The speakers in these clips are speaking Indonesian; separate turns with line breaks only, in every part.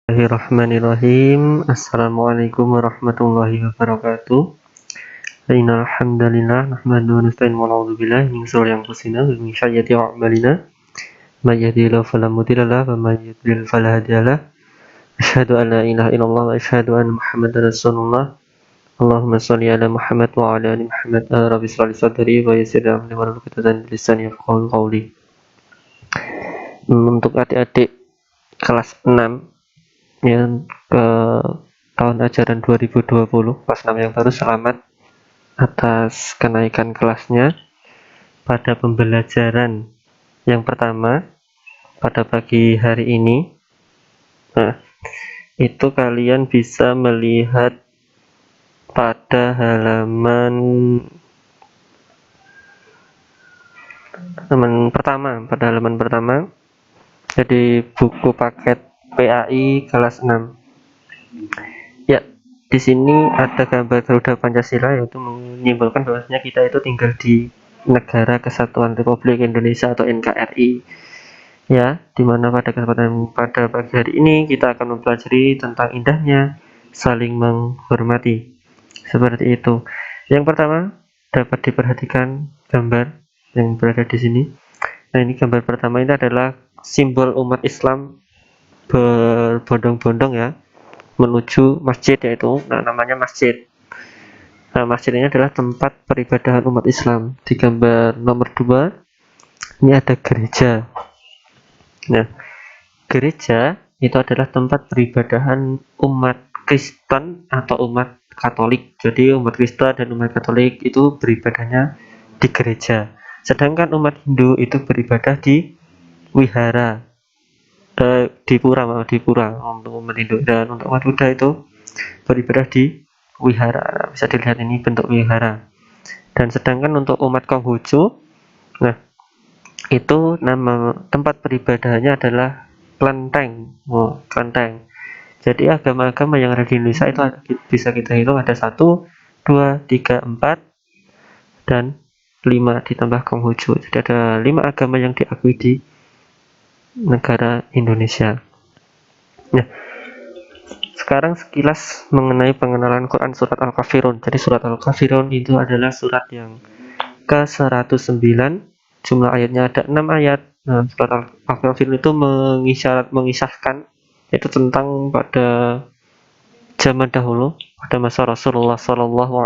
Bismillahirrahmanirrahim. Assalamualaikum warahmatullahi wabarakatuh. Innal hamdalillah nahmaduhu wa nasta'inuhu wa na'udzu billahi min shururi anfusina wa min sayyiati a'malina. May yahdihillahu fala mudilla lahu wa may yudlil fala hadiya lahu. Asyhadu an la ilaha illallah wa asyhadu anna Muhammadar Rasulullah. Allahumma shalli ala Muhammad wa ala ali Muhammad. Rabbi shrah li sadri wa yassir li amri wahlul 'uqdatam min lisani yafqahu qawli. Untuk adik-adik kelas 6 yang ke tahun ajaran 2020 kelas 6 yang baru, selamat atas kenaikan kelasnya pada pembelajaran yang pertama pada pagi hari ini. Nah, itu kalian bisa melihat pada halaman pertama, jadi buku paket PAI kelas 6. Ya, di sini ada gambar Garuda Pancasila, yaitu menyimbolkan bahwasanya kita itu tinggal di Negara Kesatuan Republik Indonesia atau NKRI. Ya, dimana pada kesempatan pada pagi hari ini kita akan mempelajari tentang indahnya saling menghormati. Seperti itu. Yang pertama, dapat diperhatikan gambar yang berada di sini. Nah, ini gambar pertama ini adalah simbol umat Islam berbondong-bondong ya menuju masjid, yaitu namanya masjid. Nah, masjid ini adalah tempat peribadahan umat Islam. Di gambar nomor 2 ini ada gereja. Nah, gereja itu adalah tempat peribadahan umat Kristen atau umat Katolik. Jadi umat Kristen dan umat Katolik itu beribadahnya di gereja. Sedangkan umat Hindu itu beribadah di wihara, di pura untuk umat Hindu, dan untuk umat Buddha itu beribadah di wihara. Bisa dilihat ini bentuk wihara. Dan sedangkan untuk umat Konghucu, nah itu nama tempat peribadahannya adalah kelenteng. Kelenteng. Jadi agama-agama yang ada di Indonesia itu bisa kita hitung ada 1, 2, 3, 4 dan 5 ditambah Konghucu. Jadi ada 5 agama yang diakui di negara Indonesia. Nah, sekarang sekilas mengenai pengenalan Quran surat Al-Kafirun. Jadi surat Al-Kafirun itu adalah surat yang ke-109. Jumlah ayatnya ada 6 ayat. Nah, surat Al-Kafirun itu mengisahkan yaitu tentang pada zaman dahulu, pada masa Rasulullah SAW,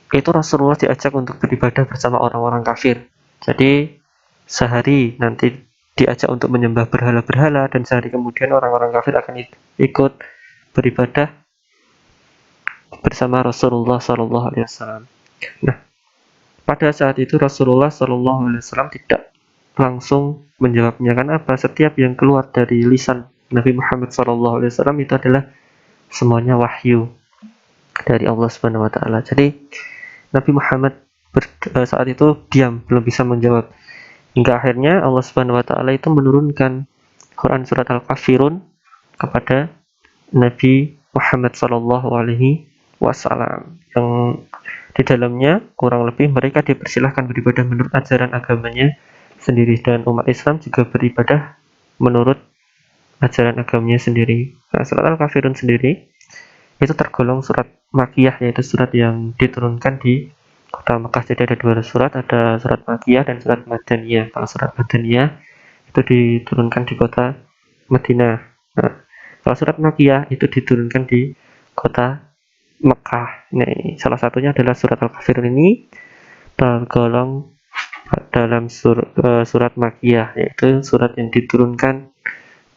itu Rasulullah diajak untuk beribadah bersama orang-orang kafir. Jadi sehari nanti diajak untuk menyembah berhala-berhala, dan sehari kemudian orang-orang kafir akan ikut beribadah bersama Rasulullah SAW. Nah, pada saat itu Rasulullah SAW tidak langsung menjawabnya. Kenapa? Setiap yang keluar dari lisan Nabi Muhammad SAW itu adalah semuanya wahyu dari Allah Subhanahu Wa Taala. Jadi Nabi Muhammad saat itu diam, belum bisa menjawab. Hingga akhirnya Allah Subhanahu Wa Taala itu menurunkan Quran surat Al-Kafirun kepada Nabi Muhammad SAW, yang di dalamnya kurang lebih mereka dipersilahkan beribadah menurut ajaran agamanya sendiri, dan umat Islam juga beribadah menurut ajaran agamanya sendiri. Nah, surat Al-Kafirun sendiri itu tergolong surat Makkiyah, yaitu surat yang diturunkan di kota Mekah. Jadi ada 2 surat, ada surat Makkiyah dan surat Madaniyah. Kalau surat Madaniyah itu diturunkan di kota Madinah. Nah, kalau surat Makkiyah itu diturunkan di kota Mekah. Nah, salah satunya adalah surat Al-Kafirun ini tergolong dalam surat Makkiyah, yaitu surat yang diturunkan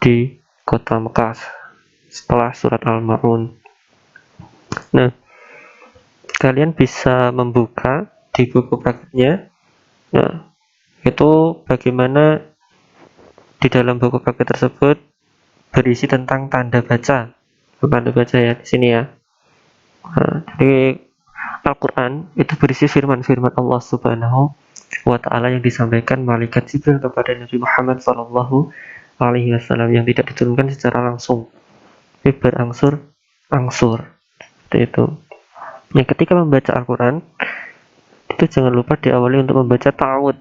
di kota Mekah setelah surat Al-Ma'un. Nah, kalian bisa membuka di buku praktiknya. Nah, itu bagaimana di dalam buku praktik tersebut berisi tentang tanda baca. Tanda baca ya di sini ya. Nah, jadi Al-Quran itu berisi firman-firman Allah Subhanahu Wa Ta'ala yang disampaikan malaikat Jibril kepada Nabi Muhammad SAW, yang tidak diturunkan secara langsung, berangsur-angsur. Seperti itu. Yang ketika membaca Al-Quran itu jangan lupa diawali untuk membaca ta'awud.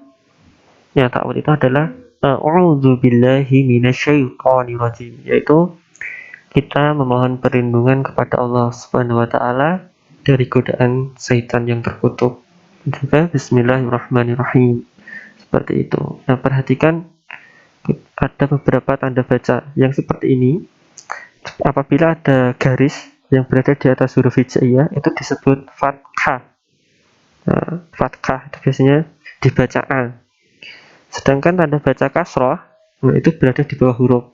Ya, ta'awud itu adalah a'udzu billahi minasyaitonir rajim, yaitu kita memohon perlindungan kepada Allah Subhanahu wa taala dari godaan setan yang terkutuk. Juga bismillahirrahmanirrahim. Seperti itu. Nah, perhatikan ada beberapa tanda baca yang seperti ini. Apabila ada garis yang berada di atas huruf hijaiyah itu disebut fathah. Nah, fathah itu biasanya dibaca A. Sedangkan tanda baca kasroh, nah itu berada di bawah huruf.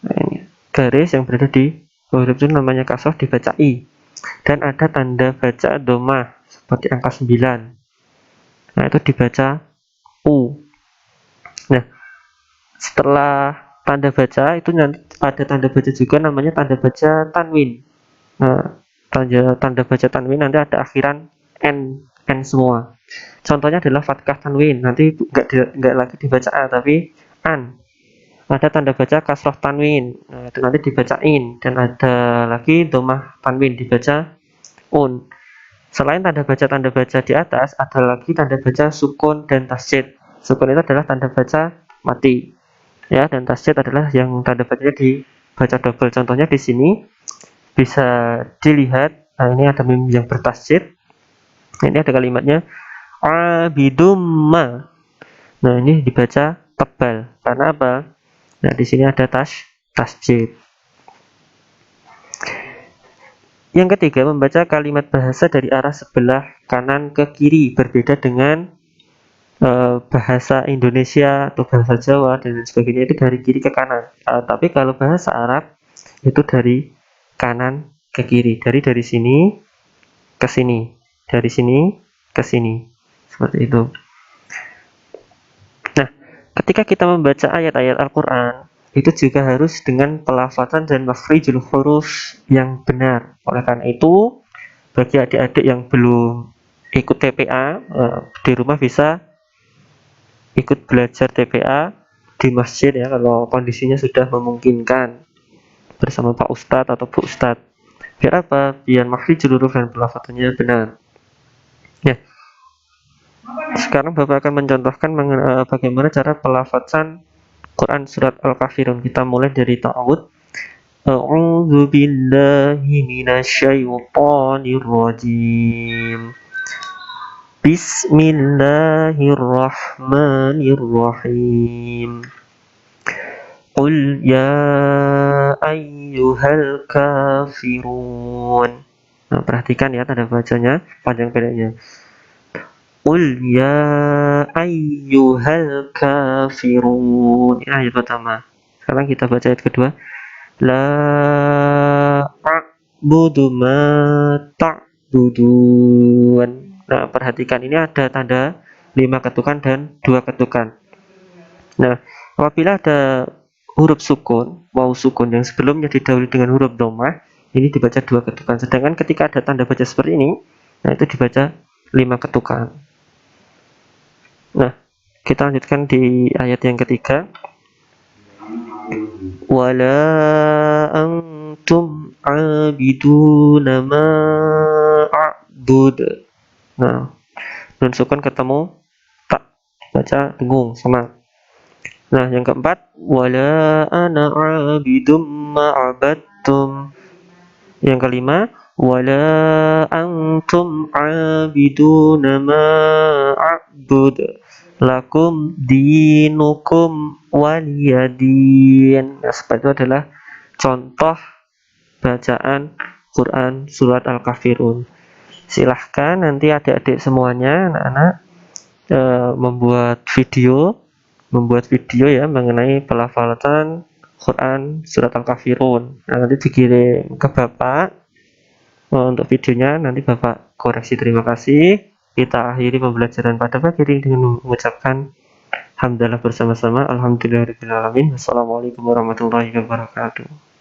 Nah, ini garis yang berada di bawah huruf itu namanya kasroh, dibaca I. Dan ada tanda baca domah seperti angka 9. Nah, itu dibaca U. Nah, setelah tanda baca itu nanti ada tanda baca juga namanya tanda baca tanwin. Nah, tanda baca tanwin nanti ada akhiran n semua. Contohnya adalah fathah tanwin, nanti enggak lagi dibaca a tapi an. Ada tanda baca kasroh tanwin, nah, itu nanti dibacain, dan ada lagi domah tanwin dibaca un. Selain tanda baca di atas, ada lagi tanda baca sukun dan tasjid. Sukun itu adalah tanda baca mati, ya, dan tasjid adalah yang tanda bacanya dibaca double. Contohnya di sini bisa dilihat, nah ini ada mim yang bertasjid. Ini ada kalimatnya abidumma. Nah, ini dibaca tebal. Karena apa? Nah, di sini ada tasjid. Yang ketiga, membaca kalimat bahasa dari arah sebelah kanan ke kiri, berbeda dengan bahasa Indonesia atau bahasa Jawa dan sebagainya, itu dari kiri ke kanan. Tapi kalau bahasa Arab itu dari kanan ke kiri, dari sini ke sini, dari sini ke sini, seperti itu. Nah, ketika kita membaca ayat-ayat Al-Quran, itu juga harus dengan pelafadzan dan makhrijul huruf yang benar. Oleh karena itu, bagi adik-adik yang belum ikut TPA, di rumah bisa ikut belajar TPA di masjid, ya, kalau kondisinya sudah memungkinkan, bersama Pak Ustadz atau Bu Ustadz. Biar apa? Biar makhrijul huruf dan pelafadzannya benar. Ya, sekarang Bapak akan mencontohkan bagaimana cara pelafadzan Quran surat Al-Kafirun. Kita mulai dari ta'awud. A'udzu billahi minasyaitonir rajim. Bismillahirrahmanirrahim. Qul ya ayyuhal kafirun. Nah, perhatikan ya tanda bacanya, panjang pendeknya. Qul ya ayyuhal kafirun. Ini ayat pertama. Sekarang kita baca ayat kedua. La a'budu ma ta'budun. Nah, perhatikan ini ada tanda 5 ketukan dan 2 ketukan. Nah, apabila ada huruf sukun, waw sukun yang sebelumnya didahului dengan huruf dhammah, ini dibaca 2 ketukan. Sedangkan ketika ada tanda baca seperti ini, nah itu dibaca 5 ketukan. Nah, kita lanjutkan di ayat yang ketiga. Wala antum abiduna ma a'bud. Nah, nun sukun ketemu tak, baca dengung sama. Nah, yang keempat, wala ana abidum ma'abattum. Yang kelima, wala antum abiduna ma'abud. Lakum dinukum waliyadin. Nah, seperti itu adalah contoh bacaan Quran surat Al-Kafirun. Silahkan nanti adik-adik semuanya, anak-anak, membuat video ya mengenai pelafalatan Quran surat Al-Kafirun. Nah, nanti dikirim ke Bapak untuk videonya, nanti Bapak koreksi. Terima kasih. Kita akhiri pembelajaran pada pagi ini dengan mengucapkan hamdalah bersama-sama. Alhamdulillahirabbil alamin. Wassalamualaikum warahmatullahi wabarakatuh.